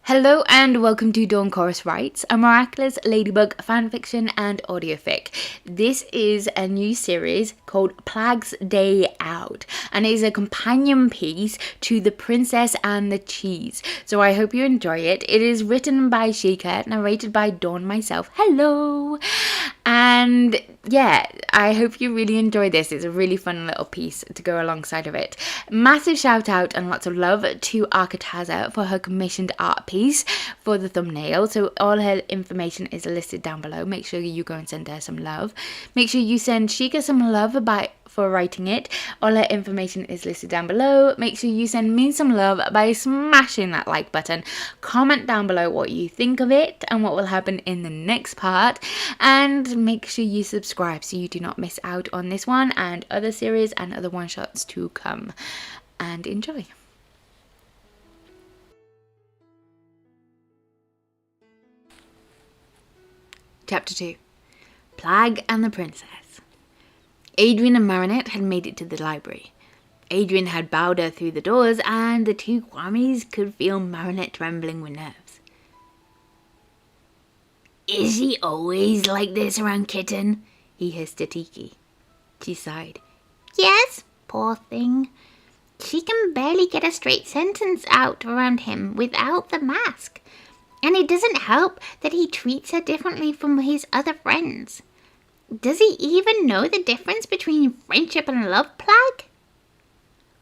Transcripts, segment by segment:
Hello and welcome to Dawn Chorus Writes, a Miraculous Ladybug fanfiction and audiofic. This is a new series called Plagg's Day Out and is a companion piece to The Princess and the Cheese. So I hope you enjoy it. It is written by Jheqia, narrated by Dawn myself. Hello! And yeah, I hope you really enjoy this. It's a really fun little piece to go alongside of it. Massive shout out and lots of love to Arkatza for her commissioned art piece for the thumbnail. So all her information is listed down below. Make sure you go and send her some love. Make sure you send Jheqia some love for writing it. All her information is listed down below. Make sure you send me some love by smashing that like button. Comment down below what you think of it and what will happen in the next part. And make sure you subscribe so you do not miss out on this one and other series and other one-shots to come. And enjoy. Chapter 2. Plagg and the Princess. Adrien and Marinette had made it to the library. Adrien had bowed her through the doors and the two Kwamis could feel Marinette trembling with nerves. "Is she always like this around Kitten?" he hissed at Tikki. She sighed. "Yes, poor thing. She can barely get a straight sentence out around him without the mask. And it doesn't help that he treats her differently from his other friends. Does he even know the difference between friendship and love, Plagg?"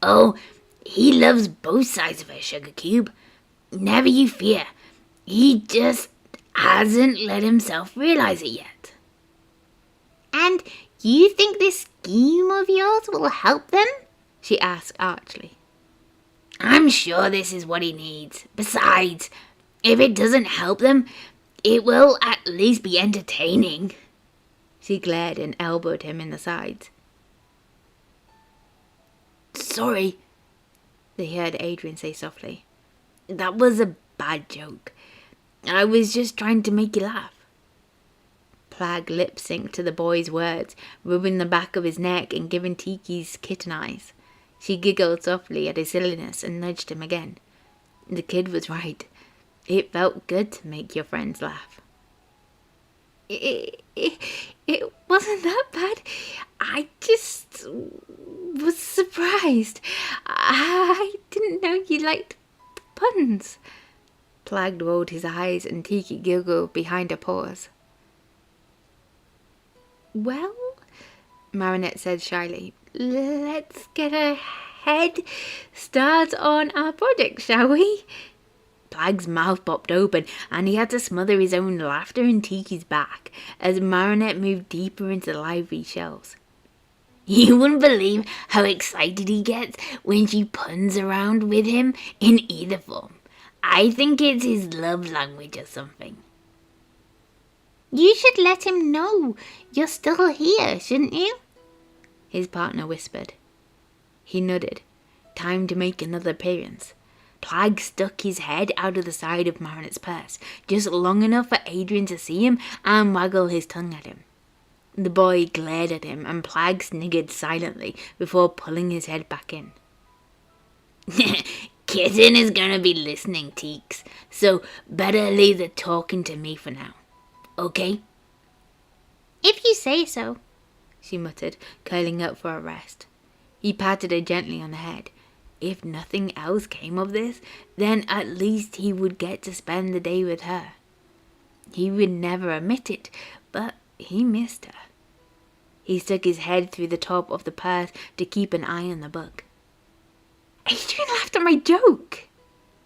"Oh, he loves both sides of her, Sugar Cube. Never you fear. He just hasn't let himself realize it yet." "And you think this scheme of yours will help them?" she asked archly. "I'm sure this is what he needs. Besides, if it doesn't help them, it will at least be entertaining." She glared and elbowed him in the sides. "Sorry," they heard Adrien say softly. "That was a bad joke. I was just trying to make you laugh." Plagg lip-synced to the boy's words, rubbing the back of his neck and giving Tikki's kitten eyes. She giggled softly at his silliness and nudged him again. The kid was right. It felt good to make your friends laugh. It wasn't that bad. I just was surprised. I didn't know you liked puns. Plagg rolled his eyes and Tikki giggled behind her paws. "Well," Marinette said shyly, "let's get a head start on our project, shall we?" Plagg's mouth popped open and he had to smother his own laughter in Tikki's back as Marinette moved deeper into the library shelves. You wouldn't believe how excited he gets when she puns around with him in either form. I think it's his love language or something." "You should let him know you're still here, shouldn't you?" his partner whispered. He nodded. Time to make another appearance. Plagg stuck his head out of the side of Marinette's purse, just long enough for Adrien to see him and waggle his tongue at him. The boy glared at him and Plagg sniggered silently before pulling his head back in. "Kitten is gonna be listening, Teeks, so better leave the talking to me for now. Okay?" "If you say so," she muttered, curling up for a rest. He patted her gently on the head. If nothing else came of this, then at least he would get to spend the day with her. He would never admit it, but he missed her. He stuck his head through the top of the purse to keep an eye on the book. "Adrien laughed at my joke!"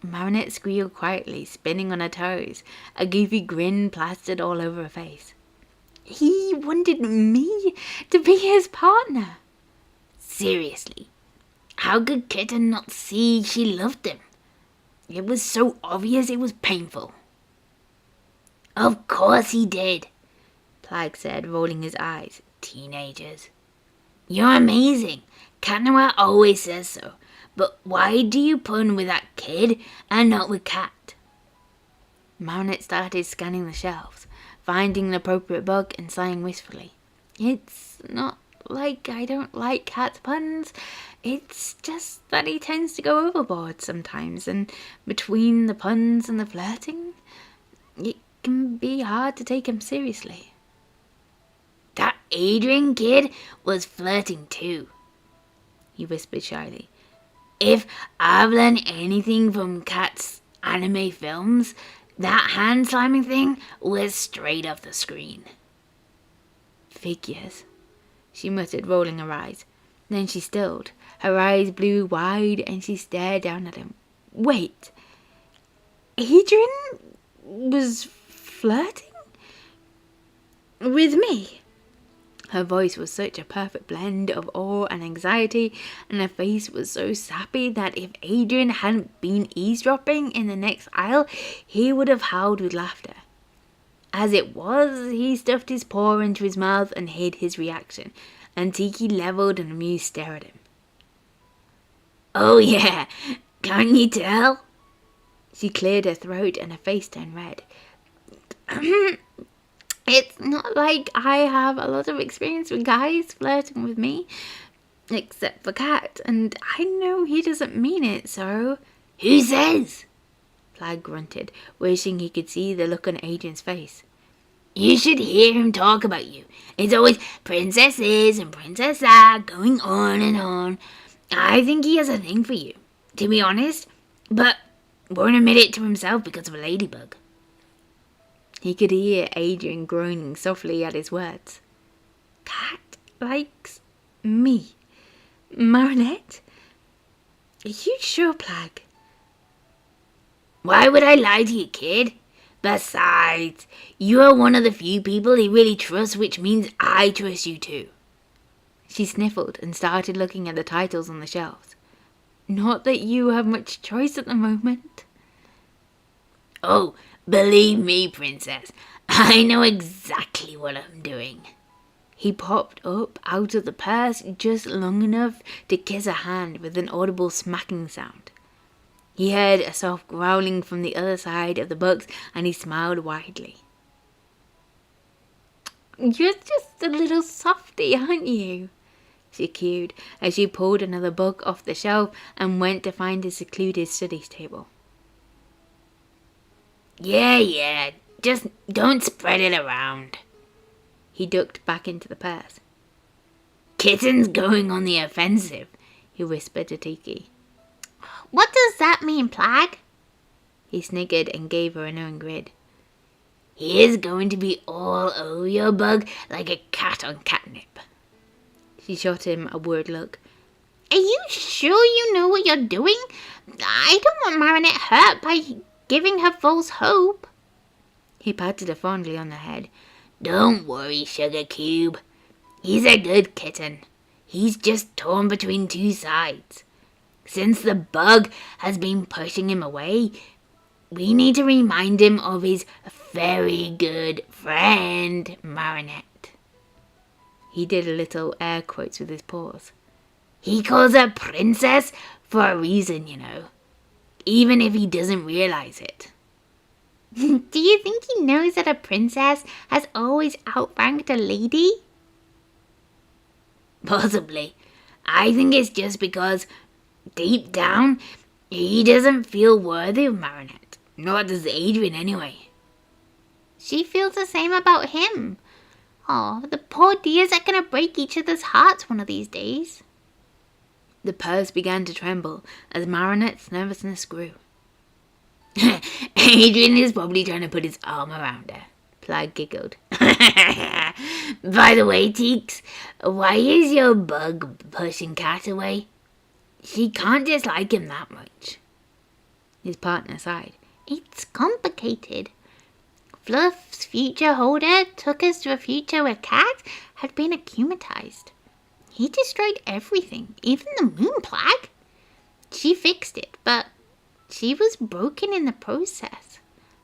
Marinette squealed quietly, spinning on her toes, a goofy grin plastered all over her face. "He wanted me to be his partner." "Seriously, how could Kitten not see she loved him? It was so obvious it was painful." "Of course he did," Plagg said, rolling his eyes. "Teenagers. You're amazing. Cat Noir always says so. But why do you pun with that kid and not with Cat?" Marinette started scanning the shelves, finding an appropriate book and sighing wistfully. "It's not like I don't like Cat's puns. It's just that he tends to go overboard sometimes, and between the puns and the flirting, it can be hard to take him seriously. That Adrien kid was flirting too, He whispered shyly. If I've learned anything from Cat's anime films, that hand slamming thing was straight off the screen. Figures, she muttered, rolling her eyes. Then she stilled. Her eyes blew wide and she stared down at him. Wait, Adrien was flirting with me? Her voice was such a perfect blend of awe and anxiety, and her face was so sappy that if Adrien hadn't been eavesdropping in the next aisle, he would have howled with laughter. As it was, he stuffed his paw into his mouth and hid his reaction, and Tikki levelled an amused stare at him. Oh yeah, can't you tell? She cleared her throat and her face turned red. It's not like I have a lot of experience with guys flirting with me, except for Cat, and I know he doesn't mean it, so... Who says? Plagg grunted, wishing he could see the look on Adrien's face. You should hear him talk about you. It's always princesses and princess that, going on and on. I think he has a thing for you, to be honest, but won't admit it to himself because of a ladybug. He could hear Adrien groaning softly at his words. Cat likes me. Marinette? Are you sure, Plagg? Why would I lie to you, kid? Besides, you are one of the few people he really trusts, which means I trust you too. She sniffled and started looking at the titles on the shelves. Not that you have much choice at the moment. Oh, believe me, princess, I know exactly what I'm doing. He popped up out of the purse just long enough to kiss her hand with an audible smacking sound. He heard a soft growling from the other side of the books and he smiled widely. You're just a little softy, aren't you? She cooed as she pulled another book off the shelf and went to find his secluded studies table. Yeah, just don't spread it around. He ducked back into the purse. Kitten's going on the offensive, he whispered to Tikki. What does that mean, Plagg? He sniggered and gave her a knowing grin. He is going to be all over your bug like a cat on catnip. She shot him a worried look. Are you sure you know what you're doing? I don't want Marinette hurt by giving her false hope. He patted her fondly on the head. Don't worry, Sugar Cube. He's a good kitten. He's just torn between two sides. Since the bug has been pushing him away, we need to remind him of his very good friend, Marinette. He did a little air quotes with his paws. He calls her princess for a reason, you know. Even if he doesn't realize it. Do you think he knows that a princess has always outranked a lady? Possibly. I think it's just because, deep down, he doesn't feel worthy of Marinette. Nor does Adrien anyway. She feels the same about him. Oh, the poor dears are gonna break each other's hearts one of these days. The purse began to tremble as Marinette's nervousness grew. Adrien is probably trying to put his arm around her. Plagg giggled. By the way, Teeks, why is your bug pushing Cat away? She can't dislike him that much. His partner sighed. It's complicated. Fluff's future holder took us to a future where Cat had been akumatized. He destroyed everything, even the moon, Plagg. She fixed it, but she was broken in the process.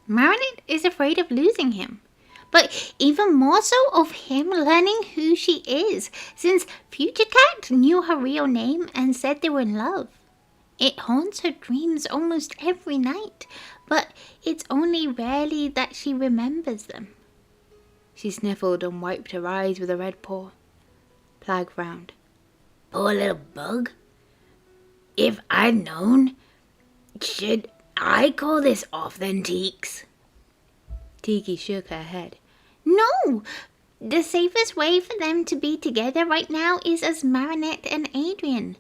Marinette is afraid of losing him, but even more so of him learning who she is, since Future Cat knew her real name and said they were in love. It haunts her dreams almost every night, but it's only rarely that she remembers them. She sniffled and wiped her eyes with a red paw. Plagg frowned. Poor little bug. If I'd known, should I call this off then, Teeks? Tikki shook her head. No! The safest way for them to be together right now is as Marinette and Adrien.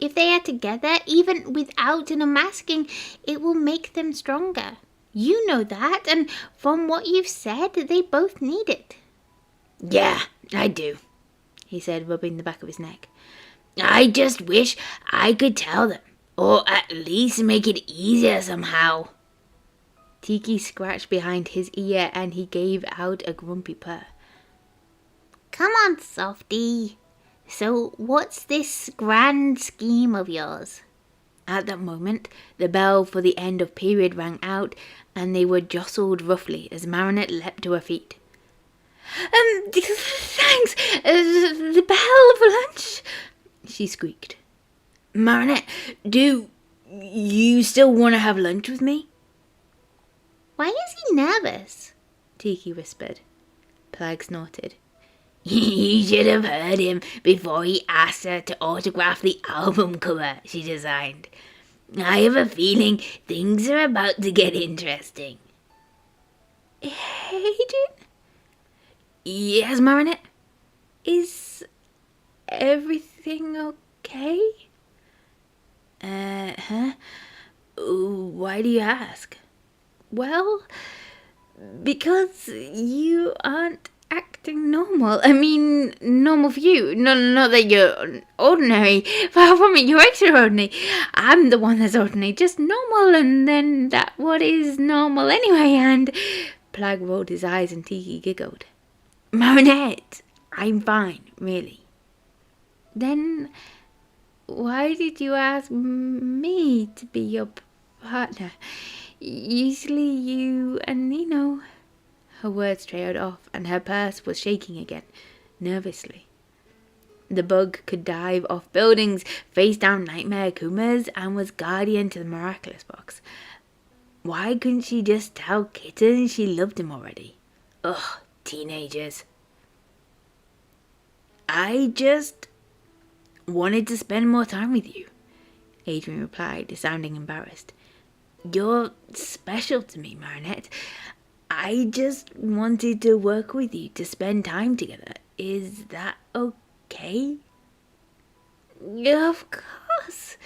If they are together, even without an unmasking, it will make them stronger. You know that, and from what you've said, they both need it. Yeah, I do, he said, rubbing the back of his neck. I just wish I could tell them, or at least make it easier somehow. Tikki scratched behind his ear and he gave out a grumpy purr. Come on, softy. So what's this grand scheme of yours? At that moment, the bell for the end of period rang out and they were jostled roughly as Marinette leapt to her feet. Thanks, the bell for lunch, she squeaked. Marinette, do you still want to have lunch with me? Why is he nervous? Tikki whispered. Plagg snorted. You should have heard him before he asked her to autograph the album cover she designed. I have a feeling things are about to get interesting. Adrien? Yes, Marinette? Is everything okay? Why do you ask? Well, because you aren't acting normal. I mean, normal for you. No, not that you're ordinary. Far from it, you're extraordinary. I'm the one that's ordinary, just normal, and then that what is normal anyway, and... Plagg rolled his eyes and Tikki giggled. Marinette, I'm fine, really. Then why did you ask me to be your partner? Usually you and Nino... Her words trailed off and her purse was shaking again, nervously. The bug could dive off buildings, face down nightmare Kumas, and was guardian to the Miraculous box. Why couldn't she just tell Kitten she loved him already? Ugh, teenagers. I just wanted to spend more time with you, Adrien replied, sounding embarrassed. You're special to me, Marinette. I just wanted to work with you, to spend time together. Is that okay? Of course,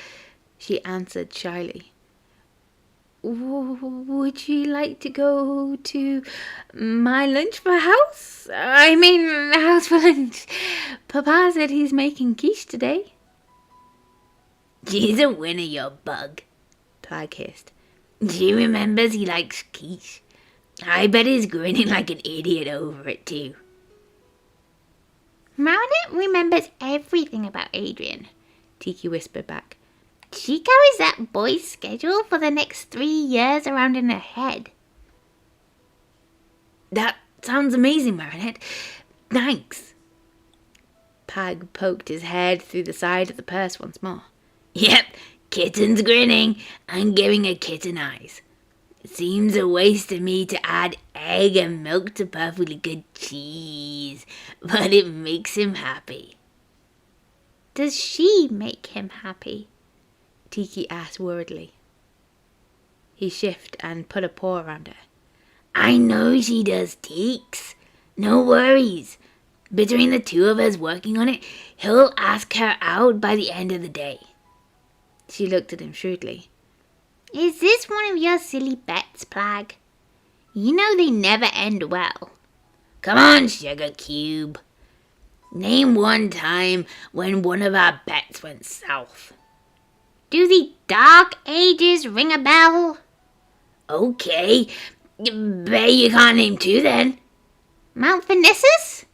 she answered shyly. Would you like to go to my lunch for house? I mean, house for lunch. Papa said he's making quiche today. She's a winner, your bug, Plagg hissed. She remembers he likes quiche. I bet he's grinning like an idiot over it too. Marinette remembers everything about Adrien, Tikki whispered back. She carries that boy's schedule for the next 3 years around in her head. That sounds amazing, Marinette. Thanks. Plagg poked his head through the side of the purse once more. Yep, Kitten's grinning and giving her kitten eyes. Seems a waste to me to add egg and milk to perfectly good cheese, but it makes him happy. Does she make him happy? Tikki asked worriedly. He shifted and put a paw around her. I know she does, Teeks. No worries. Between the two of us working on it, he'll ask her out by the end of the day. She looked at him shrewdly. Is this one of your silly bets, Plagg? You know they never end well. Come on, Sugar Cube. Name one time when one of our bets went south. Do the Dark Ages ring a bell? Okay, bet you can't name two then. Mount Phoenicis?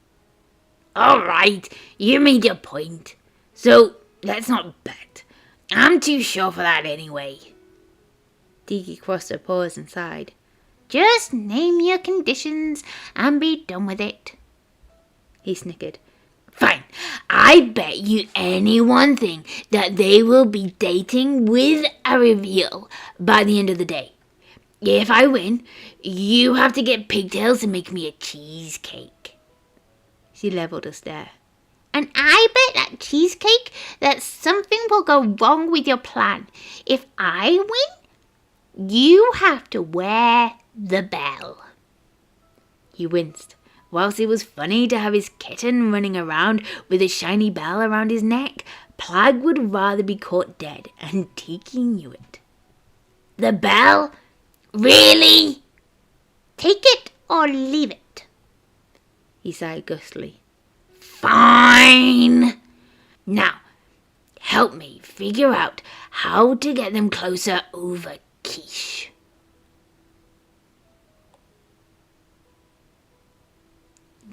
Alright, you made your point. So, let's not bet. I'm too sure for that anyway. Tikki crossed her paws and sighed. Just name your conditions and be done with it. He snickered. Fine, I bet you any one thing that they will be dating with a reveal by the end of the day. If I win, you have to get pigtails to make me a cheesecake. She levelled a stare. And I bet that cheesecake that something will go wrong with your plan. If I win, you have to wear the bell. He winced. Whilst it was funny to have his kitten running around with a shiny bell around his neck, Plagg would rather be caught dead, and Tikki knew it. The bell? Really? Take it or leave it. He sighed gustily. Fine! Now, help me figure out how to get them closer over quiche.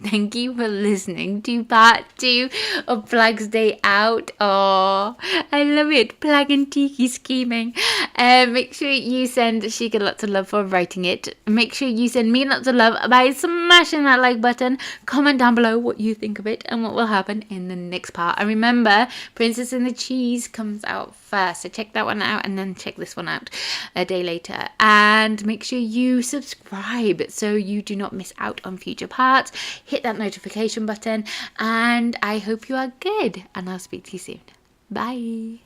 Thank you for listening to part 2 of Plagg's Day Out. Oh, I love it. Plagg and Tikki scheming. Make sure you send Jheqia lots of love for writing it. Make sure you send me lots of love by smashing that like button. Comment down below what you think of it and what will happen in the next part. And remember, Princess and the Cheese comes out first. So check that one out and then check this one out a day later. And make sure you subscribe so you do not miss out on future parts. Hit that notification button, and I hope you are good, and I'll speak to you soon. Bye.